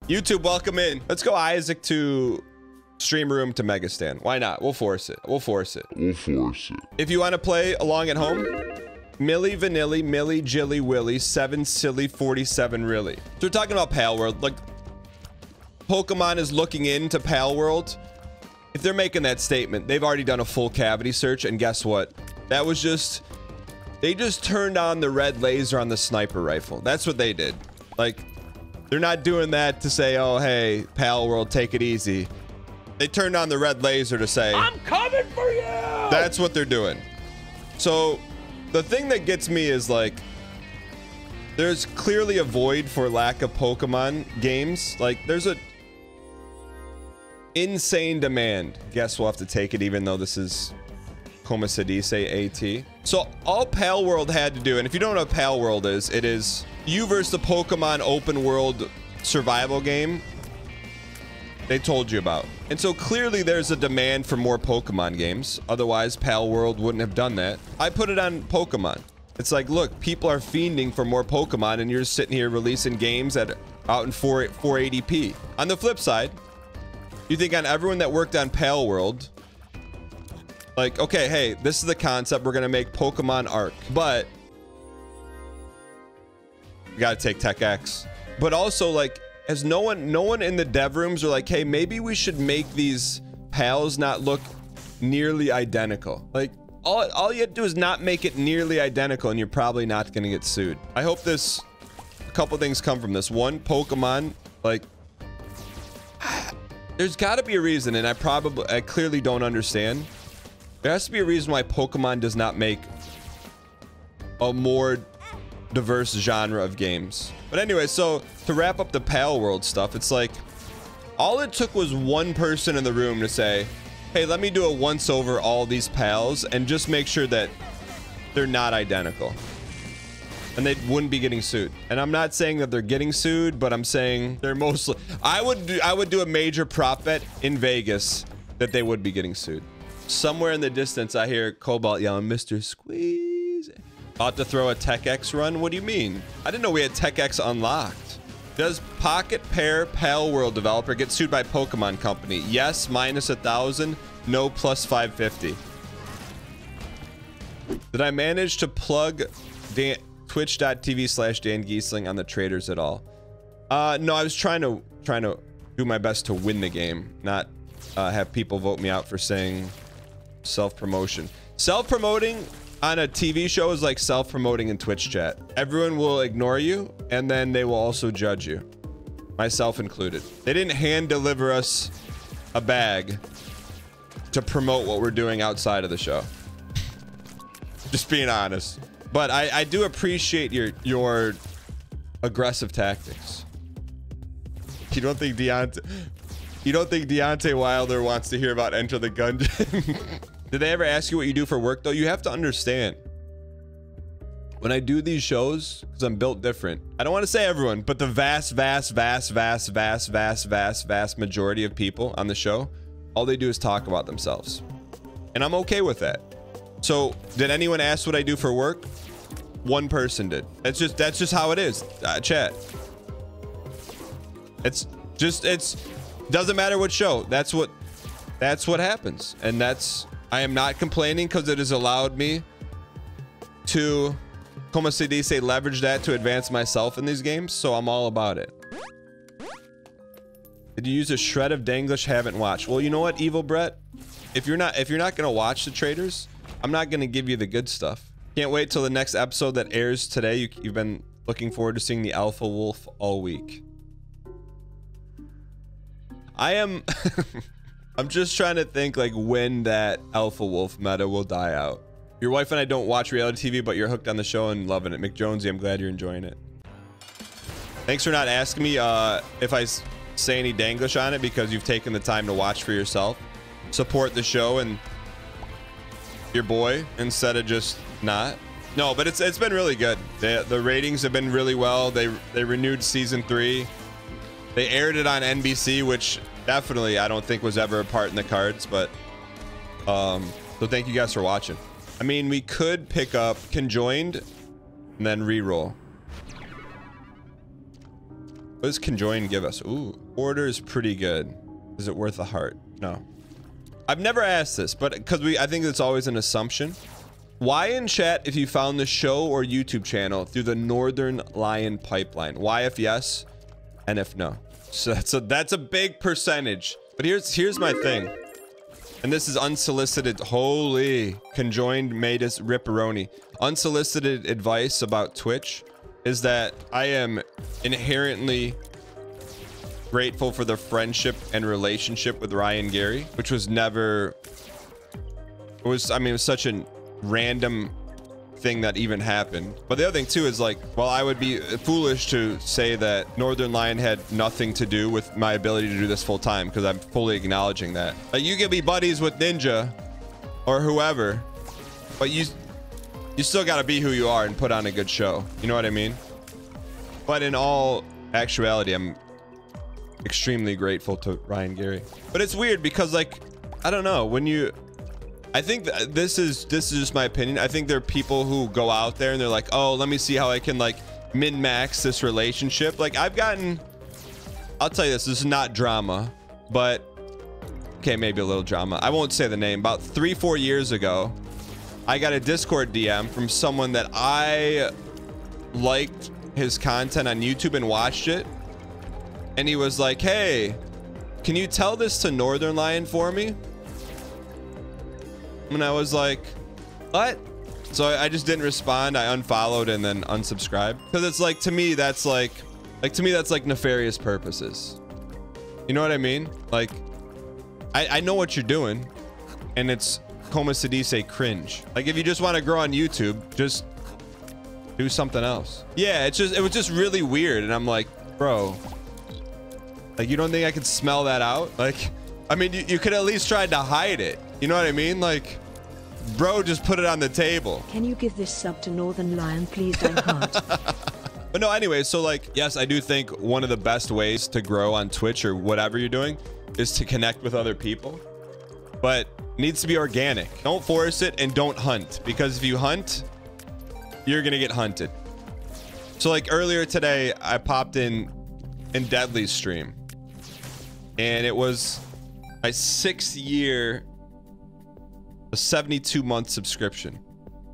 YouTube, welcome in. Let's go Isaac to stream room to Megastan. Why not? We'll force it. We'll force it. We'll force it. If you want to play along at home, Millie Vanilli, Millie Jilly Willy, 7 Silly 47 Really. So we're talking about Pal World. Like, Pokemon is looking into Pal World. If they're making that statement, they've already done a full cavity search, and guess what? That was just, they just turned on the red laser on the sniper rifle. That's what they did. Like, they're not doing that to say, oh, hey, Pal World, take it easy. They turned on the red laser to say, I'm coming for you! That's what they're doing. So, the thing that gets me is, like, there's clearly a void for lack of Pokemon games. Like, there's a insane demand. Guess we'll have to take it, even though this is Como se dice AT. So all Pal World had to do, and if you don't know what Pal World is, it is you versus the Pokemon open world survival game they told you about. And so clearly there's a demand for more Pokemon games. Otherwise, Pal World wouldn't have done that. I put it on Pokemon. It's like, look, people are fiending for more Pokemon, and you're sitting here releasing games out in 480p. On the flip side, you think on everyone that worked on Pal World, like, okay, hey, this is the concept. We're gonna make Pokemon Arc, but you gotta take Tech X. But also, like, as no one in the dev rooms are like, hey, maybe we should make these pals not look nearly identical. Like, all you have to do is not make it nearly identical, and you're probably not gonna get sued. I hope a couple things come from this. One, Pokemon, like, there's gotta be a reason, and I clearly don't understand. There has to be a reason why Pokemon does not make a more diverse genre of games. But anyway, so to wrap up the Pal World stuff, it's like all it took was one person in the room to say, hey, let me do a once over all these pals and just make sure that they're not identical, and they wouldn't be getting sued. And I'm not saying that they're getting sued, but I'm saying they're mostly, I would do a major prop bet in Vegas that they would be getting sued. Somewhere in the distance I hear Cobalt yelling, Mr. Squeeze. About to throw a Tech X run? What do you mean? I didn't know we had Tech X unlocked. Does Pocket Pair Pal World developer get sued by Pokemon Company? Yes, minus 1,000. No, plus 550. Did I manage to plug twitch.tv/Dan Giesling on the traders at all? No, I was trying to do my best to win the game, not have people vote me out for saying self-promotion. Self-promoting on a TV show is like self-promoting in Twitch chat. Everyone will ignore you, and then they will also judge you, myself included. They didn't hand deliver us a bag to promote what we're doing outside of the show. Just being honest. But I do appreciate your aggressive tactics. You don't think Deontay Wilder wants to hear about Enter the Gungeon? Did they ever ask you what you do for work, though? You have to understand, when I do these shows, because I'm built different, I don't want to say everyone, but the vast majority of people on the show, all they do is talk about themselves. And I'm okay with that. So, did anyone ask what I do for work? One person did. That's just how it is. Chat. It's doesn't matter what show. That's what happens. And I am not complaining, because it has allowed me to, como se dice, leverage that to advance myself in these games. So I'm all about it. Did you use a shred of Danglish? Haven't watched. Well, you know what, Evil Brett? If you're not gonna watch the traders, I'm not gonna give you the good stuff. Can't wait till the next episode that airs today. You've been looking forward to seeing the Alpha Wolf all week. I'm just trying to think, like, when that Alpha Wolf meta will die out. Your wife and I don't watch reality TV, but you're hooked on the show and loving it. McJonesy, I'm glad you're enjoying it. Thanks for not asking me if I say any Danglish on it, because you've taken the time to watch for yourself. Support the show and your boy instead of just not. No, but it's been really good. The ratings have been really well. They renewed season 3. They aired it on NBC, which definitely I don't think was ever a part in the cards, but so thank you guys for watching. I mean, we could pick up Conjoined and then re-roll. What does conjoin give us? Ooh, order is pretty good. Is it worth a heart? No. I've never asked this, but because I think it's always an assumption. Why in chat if you found the show or YouTube channel through the Northern Lion pipeline? Why if yes, and if no? So that's a big percentage. But here's my thing. And this is unsolicited. Holy conjoined Matus Ripperoni. Unsolicited advice about Twitch is that I am inherently grateful for the friendship and relationship with Ryan Gary, which was never, it was such a random thing that even happened. But the other thing too is like, well, I would be foolish to say that Northern Lion had nothing to do with my ability to do this full time, because I'm fully acknowledging that. Like, you can be buddies with Ninja or whoever, but you still got to be who you are and put on a good show. You know what I mean? But in all actuality, I'm extremely grateful to Ryan Gary. But it's weird because, like, I don't know, when you, I think this is just my opinion. I think there are people who go out there and they're like, oh, let me see how I can like min-max this relationship. Like, I've gotten, I'll tell you this is not drama, but okay, maybe a little drama. I won't say the name. About 3-4 years ago, I got a Discord DM from someone that I liked his content on YouTube and watched it. And he was like, hey, can you tell this to Northern Lion for me? And I was like, what? So I just didn't respond. I unfollowed and then unsubscribed. Because it's like, to me, that's like to me, that's like nefarious purposes. You know what I mean? Like, I know what you're doing. And it's, como se dice, cringe. Like, if you just want to grow on YouTube, just do something else. Yeah, it was just really weird. And I'm like, bro, like, you don't think I could smell that out? Like, I mean, you could at least try to hide it. You know what I mean? Like, bro, just put it on the table. Can you give this sub to Northern Lion, please? I can't. But no, anyway, so like, yes, I do think one of the best ways to grow on Twitch or whatever you're doing is to connect with other people. But it needs to be organic. Don't force it and don't hunt, because if you hunt, you're gonna get hunted. So like earlier today, I popped in Deadly's stream, and it was my 6th year, a 72-month subscription,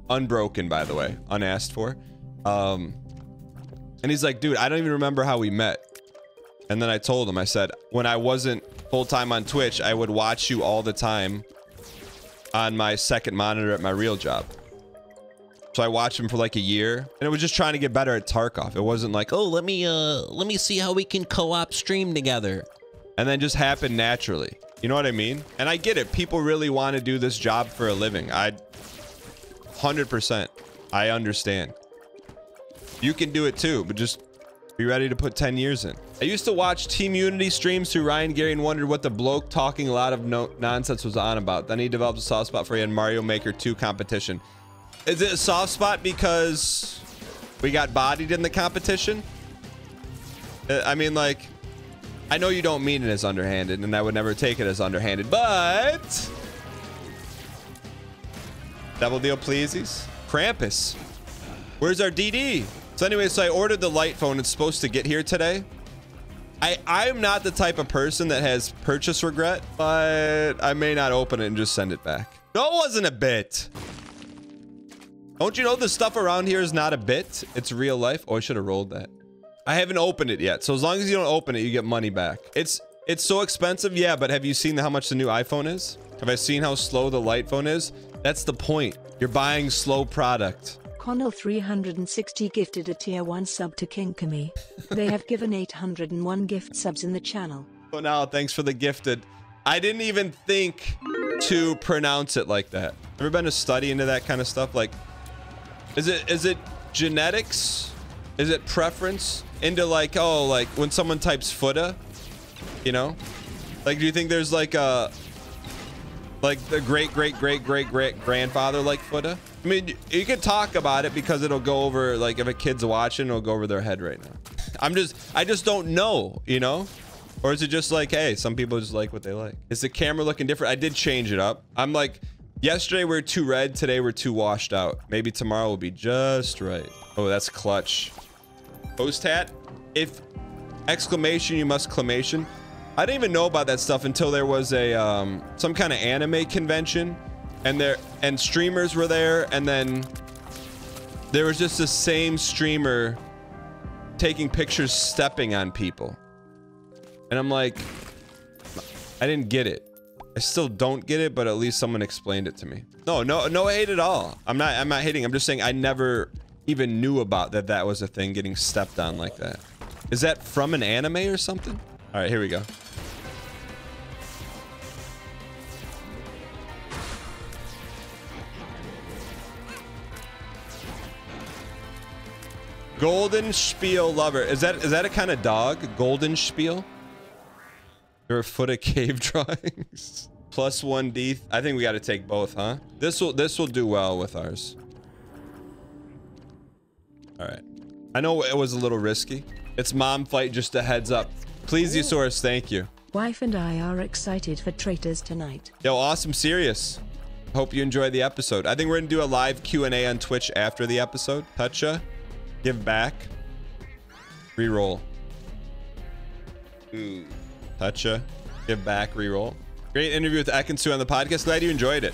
unbroken, by the way, unasked for. And he's like, dude, I don't even remember how we met. And then I told him, I said, when I wasn't full-time on Twitch, I would watch you all the time on my second monitor at my real job. So I watched him for like a year, and it was just trying to get better at Tarkov. It wasn't like, oh, let me see how we can co-op stream together. And then just happened naturally. You know what I mean? And I get it. People really want to do this job for a living. 100%. I understand. You can do it too, but just be ready to put 10 years in. I used to watch Team Unity streams through Ryan Gary and wondered what the bloke talking a lot of nonsense was on about. Then he developed a soft spot for you in Mario Maker 2 competition. Is it a soft spot because we got bodied in the competition? I mean, like, I know you don't mean it as underhanded, and I would never take it as underhanded, but double deal pleasies. Krampus, where's our DD? So anyway, so I ordered the light phone. It's supposed to get here today. I'm not the type of person that has purchase regret, but I may not open it and just send it back. No, it wasn't a bit. Don't you know the stuff around here is not a bit? It's real life. Oh, I should have rolled that. I haven't opened it yet. So as long as you don't open it, you get money back. It's so expensive. Yeah, but have you seen how much the new iPhone is? Have I seen how slow the light phone is? That's the point. You're buying slow product. Connell 360 gifted a tier 1 sub to Kinkami. They have given 801 gift subs in the channel. Oh, now thanks for the gifted. I didn't even think to pronounce it like that. Ever been to study into that kind of stuff? Like, is it genetics? Is it preference into like, oh, like when someone types fooda, you know, like, do you think there's like a, like the great grandfather like fooda? I mean, you can talk about it because it'll go over, like if a kid's watching, it'll go over their head right now. I just don't know, you know? Or is it just like, hey, some people just like what they like? Is the camera looking different? I did change it up. I'm like, yesterday we were too red, today we're too washed out. Maybe tomorrow will be just right. Oh, that's clutch. Post hat. If Exclamation, you must clamation. I didn't even know about that stuff until there was a some kind of anime convention, and streamers were there, and then there was just the same streamer taking pictures stepping on people. And I'm like, I didn't get it. I still don't get it, but at least someone explained it to me. No hate at all. I'm not hating. I'm just saying I never even knew about that was a thing, getting stepped on like that. Is that from an anime or something? All right, here we go. Golden Spiel lover. Is that a kind of dog? Golden Spiel? Or a foot of cave drawings? Plus 1D. I think we got to take both, huh? This will do well with ours. All right. I know it was a little risky. It's mom fight, just a heads up. Plesiosaurus, thank you. Wife and I are excited for Traitors tonight. Yo, awesome, serious. Hope you enjoyed the episode. I think we're gonna do a live Q&A on Twitch after the episode. Toucha, give back, reroll. Ooh. Toucha, give back, reroll. Great interview with Ekansu on the podcast. Glad you enjoyed it.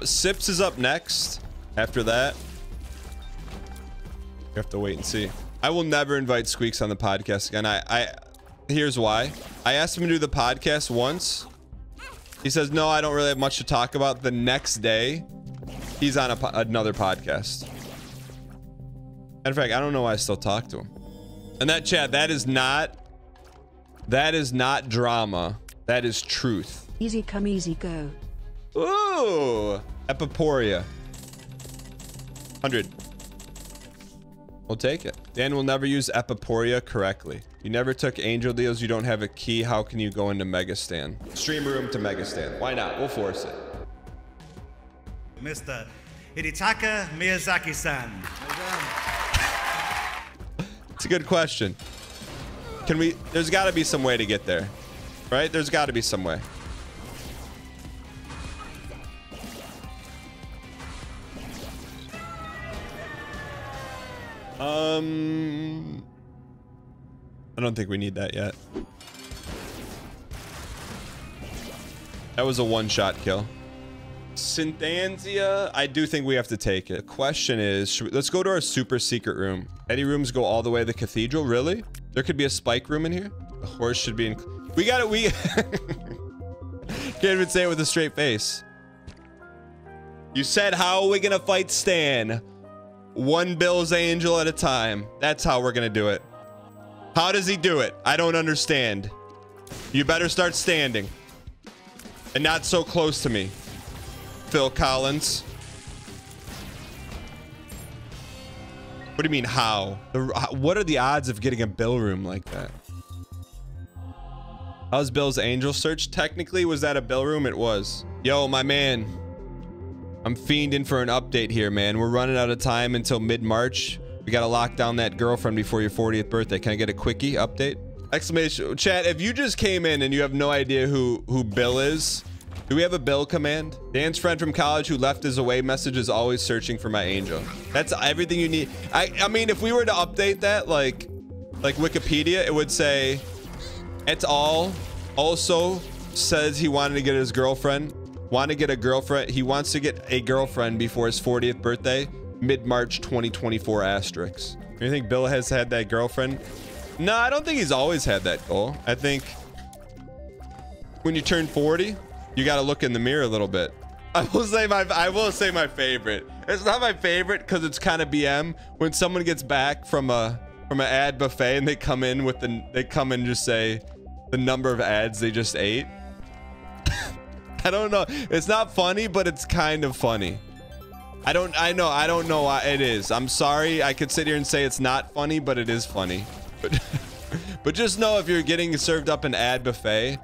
Sips is up next. After that, you have to wait and see. I will never invite Squeaks on the podcast again. Here's why. I asked him to do the podcast once. He says, no, I don't really have much to talk about. The next day, he's on another podcast. Matter of fact, I don't know why I still talk to him. And that chat, that is not drama. That is truth. Easy come, easy go. Ooh, Epiporia. 100. We'll take it. Dan will never use Epiporia correctly. You never took angel deals. You don't have a key. How can you go into Megastan? Stream room to Megastan. Why not? We'll force it. Mr. Hidetaka Miyazaki-san. It's a good question. Can we? There's got to be some way to get there, right? There's got to be some way. I don't think we need that yet. That was a one-shot kill. Synthansia, I do think we have to take it. The question is, let's go to our super secret room. Any rooms go all the way to the cathedral? Really? There could be a spike room in here. The horse should be in. We got it. We can't even say it with a straight face. You said, how are we gonna fight Stan? One Bill's Angel at a time. That's how we're gonna do it. How does he do it? I don't understand. You better start standing. And not so close to me, Phil Collins. What do you mean, how? What are the odds of getting a Bill room like that? How's Bill's Angel search? Technically, was that a Bill room? It was. Yo, my man. I'm fiending for an update here, man. We're running out of time until mid-March. We gotta lock down that girlfriend before your 40th birthday. Can I get a quickie update? Exclamation. Chat, if you just came in and you have no idea who Bill is, do we have a Bill command? Dan's friend from college who left his away message is always searching for my angel. That's everything you need. I mean, if we were to update that, like Wikipedia, it would say, et al. Also says he wanted to get his girlfriend. He wants to get a girlfriend before his 40th birthday, mid-March 2024 asterisk. You think Bill has had that girlfriend? No, I don't think he's always had that goal. I think when you turn 40, you got to look in the mirror a little bit. I will say my favorite. It's not my favorite because it's kind of BM when someone gets back from an ad buffet and they come in and just say the number of ads they just ate. I don't know. It's not funny, but it's kind of funny. I don't know why it is. I'm sorry. I could sit here and say it's not funny, but it is funny. But just know if you're getting served up an ad buffet,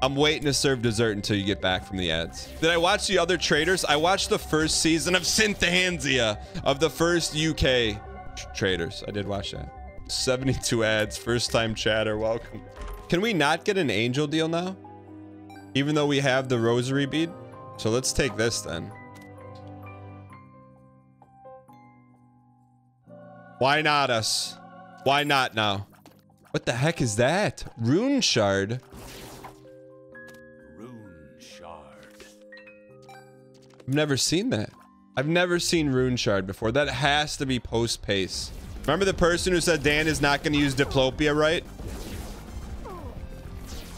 I'm waiting to serve dessert until you get back from the ads. Did I watch the other Traders? I watched the first season of Synthansia of the first UK Traders. I did watch that. 72 ads, first time chatter, welcome. Can we not get an angel deal now? Even though we have the rosary bead? So let's take this then. Why not us? Why not now? What the heck is that? Rune shard. I've never seen that. I've never seen rune shard before. That has to be post pace. Remember the person who said Dan is not going to use diplopia, right?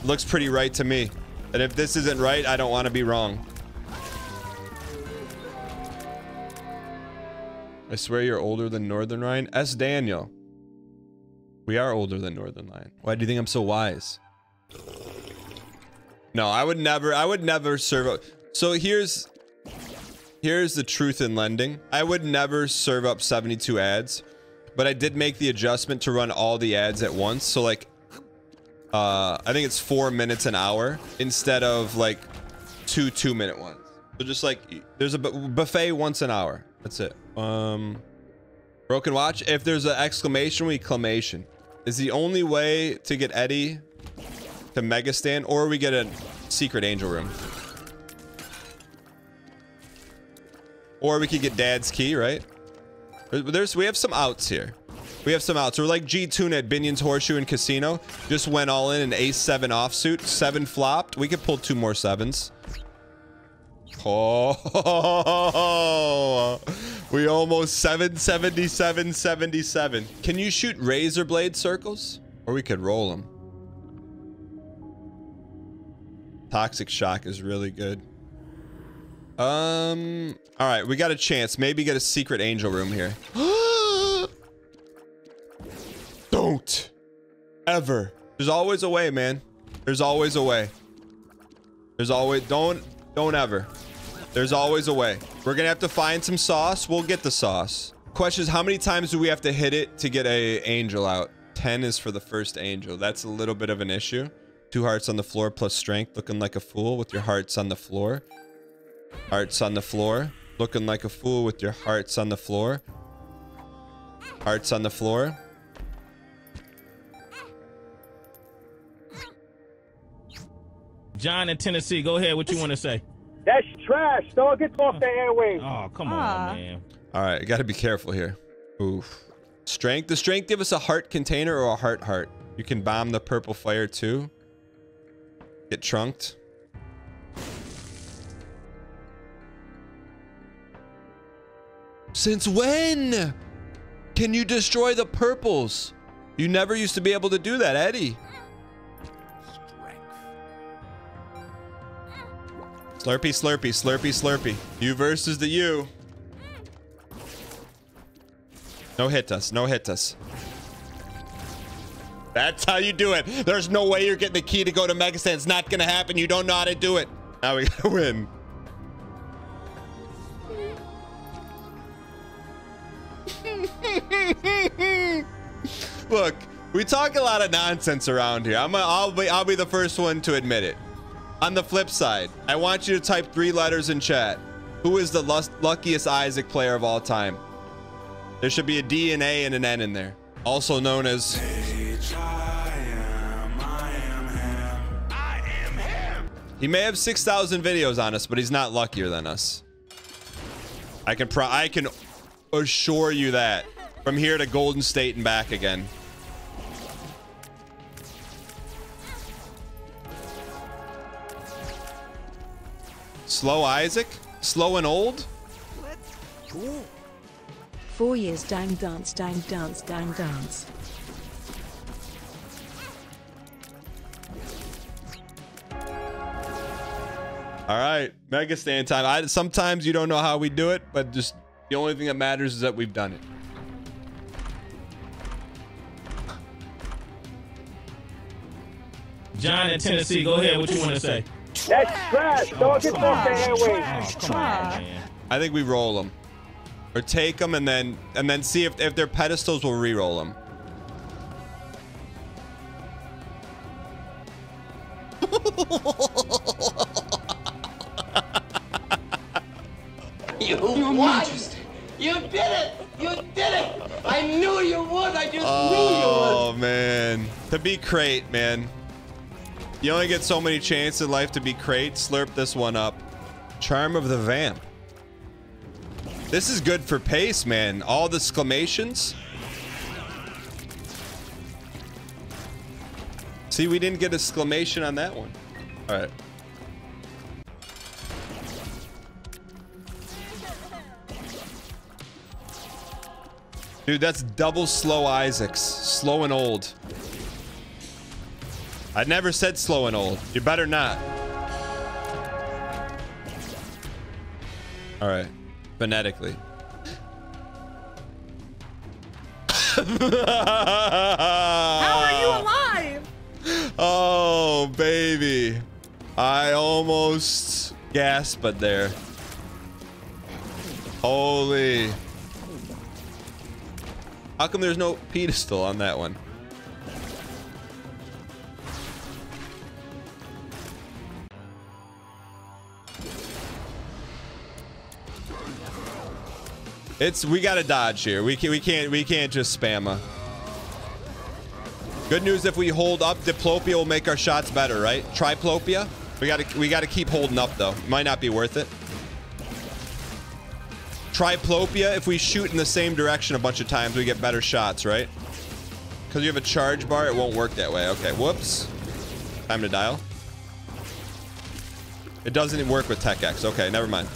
Looks pretty right to me. And if this isn't right, I don't want to be wrong. I swear you're older than Northern Ryan. S. Daniel. We are older than Northern Lion. Why do you think I'm so wise? No, I would never serve up. So here's the truth in lending. I would never serve up 72 ads, but I did make the adjustment to run all the ads at once. So like, I think it's 4 minutes an hour instead of like 2 2-minute ones. So just like, there's a buffet once an hour. That's it. Broken watch. If there's an exclamation, we clamation. Is the only way to get Eddie to mega stand, or we get a secret angel room. Or we could get Dad's key, right? We have some outs here. We have some outs. We're like G-Tune at Binion's Horseshoe and Casino. Just went all in an ace-7 offsuit. 7 flopped. We could pull 2 more 7s. Oh, we almost 777, 77. Can you shoot razor blade circles? Or we could roll them. Toxic shock is really good. All right, we got a chance. Maybe get a secret angel room here. Don't ever. There's always a way, man. There's always a way. There's always, don't ever. There's always a way. We're gonna have to find some sauce. We'll get the sauce. Question is, how many times do we have to hit it to get a angel out? 10 is for the first angel. That's a little bit of an issue. 2 hearts on the floor plus strength, looking like a fool with your hearts on the floor. Hearts on the floor, looking like a fool with your hearts on the floor. Hearts on the floor. John in Tennessee, go ahead. What you want to say? That's trash, dog. Get off the airwaves. Oh, come on, man. All right, got to be careful here. Oof. Strength. Does strength give us a heart container or a heart? You can bomb the purple fire too. Get trunked. Since when can you destroy the purples? You never used to be able to do that, Eddie. Slurpee, slurpee, slurpee, slurpee. You versus the you. No hit us, no hit us. That's how you do it. There's no way you're getting the key to go to Mega Stand. It's not gonna happen. You don't know how to do it. Now we gotta win. Look, we talk a lot of nonsense around here. I'll be the first one to admit it. On the flip side, I want you to type 3 letters in chat. Who is the luckiest Isaac player of all time? There should be a D, an A, and an N in there. Also known as... He may have 6,000 videos on us, but he's not luckier than us. I can assure you that. From here to Golden State and back again. Slow Isaac? Slow and old? 4 years dang dance dang dance dang dance. All right, Mega Stand time. Sometimes you don't know how we do it, but just the only thing that matters is that we've done it. John in Tennessee, go ahead. What you want to say? That's trash, dog. Get off the airwaves. Oh, come on, man. I think we roll them, or take them and then see if they're pedestals. We'll re-roll them. You what? You did it! You did it! I knew you would! I just knew you would! Oh, man. To be crate, man. You only get so many chances in life to be crate. Slurp this one up. Charm of the Vamp. This is good for pace, man. All the exclamations. See, we didn't get exclamation on that one. All right. Dude, that's double slow Isaacs. Slow and old. I never said slow and old. You better not. All right. Phonetically. How are you alive? Oh, baby. I almost gasped there. Holy. How come there's no pedestal on that one? We gotta dodge here. We can't just spam her. Good news, if we hold up, Diplopia will make our shots better, right? Triplopia. We gotta keep holding up though. Might not be worth it. Triplopia, if we shoot in the same direction a bunch of times, we get better shots, right? Because you have a charge bar, it won't work that way. Okay, whoops. Time to dial. It doesn't work with Tech X. Okay, never mind.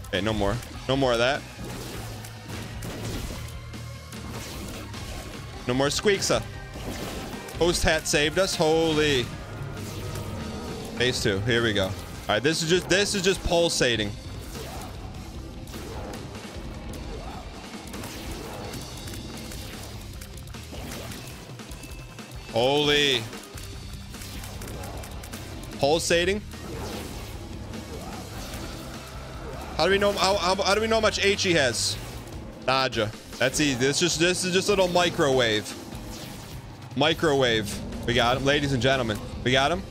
Okay, no more. No more of that. No more Squeaksa. Host hat saved us. Holy. Phase 2. Here we go. All right, this is just pulsating. Holy. Pulsating. How do we know how do we know how much H he has? Naja. That's easy. This is just a little microwave. Microwave. We got him, ladies and gentlemen. We got him.